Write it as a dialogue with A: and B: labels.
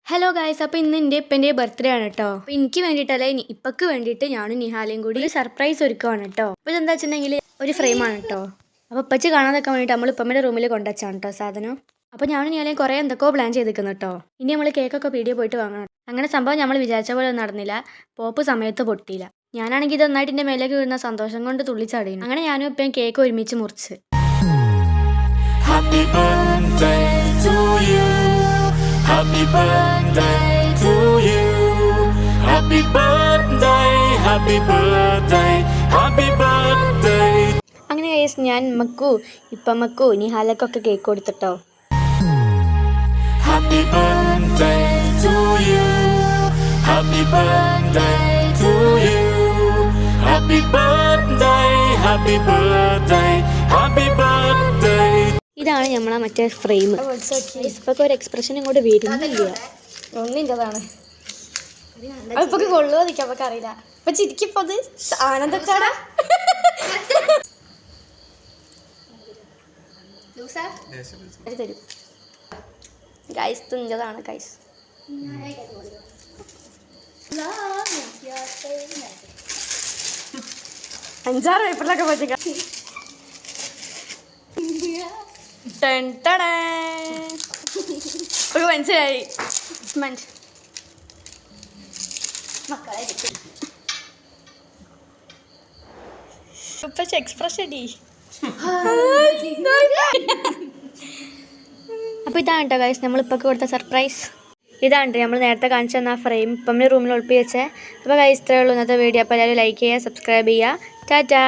A: Hello guys, അപ്പോൾ ഇന്ന് എൻ്റെ ഇപ്പൻ്റെ ബർത്ത്ഡേ ആണ് കേട്ടോ. അപ്പോൾ എനിക്ക് വേണ്ടിയിട്ടല്ല, ഇപ്പക്ക് വേണ്ടിയിട്ട് ഞാനും നിഹാലയും കൂടി ഒരു സർപ്രൈസ് ഒരുക്കുവാണ് കേട്ടോ. അപ്പോൾ ഇതെന്താ വെച്ചിട്ടുണ്ടെങ്കിൽ ഒരു ഫ്രെയിമാണ് കേട്ടോ. അപ്പോൾ ഇപ്പച്ച് കാണാതൊക്കെ വേണ്ടിയിട്ട് നമ്മൾ ഇപ്പമ്മയുടെ റൂമിൽ കൊണ്ടുവച്ചാണ് കേട്ടോ സാധനം. അപ്പോൾ ഞാനും നിഹാലയും കുറേ എന്തൊക്കെയോ പ്ലാൻ ചെയ്തിരിക്കുന്നു കേട്ടോ. ഇനി നമ്മൾ കേക്കൊക്കെ പീടിയെ പോയിട്ട് വാങ്ങണം. അങ്ങനെ സംഭവം നമ്മൾ വിചാരിച്ച പോലെ ഒന്നും നടന്നില്ല. പോപ്പ് സമയത്ത് പൊട്ടിയില്ല. ഞാനാണെങ്കിൽ ഇത് നന്നായിട്ട് എൻ്റെ മേലേക്ക് വീഴുന്ന സന്തോഷം കൊണ്ട് തുള്ളിച്ചാടിയിരുന്നു. അങ്ങനെ ഞാനും ഇപ്പം കേക്ക് ഒരുമിച്ച് മുറിച്ച്.
B: Happy birthday to you. Happy birthday to you. Happy birthday, happy birthday, happy birthday.
A: അങ്ങനെ ഗൈസ് ഞാൻ ഇപ്പമ്മക്കു നിഹാലക്കൊക്കെ cake കൊടുത്തിട്ടോ.
B: Happy birthday to you. Happy birthday to you. Happy birthday, happy birthday, happy birthday.
A: ഇതാണ് നമ്മളെ മറ്റേ frame. ഇപ്പൊക്കെ ഒരു expression ഇങ്ങോട്ട് വരുന്നില്ല.
C: ഒന്നിൻ്റെതാണ് ഇപ്പൊ കൊള്ളുവോ നിൽക്കാൻ നമുക്ക് അറിയില്ല. ഇപ്പൊ ചിരിക്കിപ്പോ അത് ആനന്ദച്ചാടാ തരും. ഗൈസ് തുഞ്ചതാണ് ഗൈസ്. അഞ്ചാറ് പേപ്പറിലൊക്കെ പറ്റുക. മനസ്സിലായി എക്സ്പ്രഷൻ.
A: അപ്പോൾ ഇതാണ് കേട്ടോ ഗൈസ് നമ്മളിപ്പൊക്കെ കൊടുത്ത സർപ്രൈസ്. ഇതാണ് നമ്മൾ നേരത്തെ കാണിച്ചു തന്ന ആ ഫ്രെയിം ഇപ്പം റൂമിൽ ഒളിപ്പി വെച്ചേ. അപ്പോൾ ഗൈസ് ഇത്രയേ ഉള്ളൂ ഇന്നത്തെ വീഡിയോ. അപ്പോൾ എല്ലാവരും ലൈക്ക് ചെയ്യുക, സബ്സ്ക്രൈബ് ചെയ്യുക. ടാറ്റാ.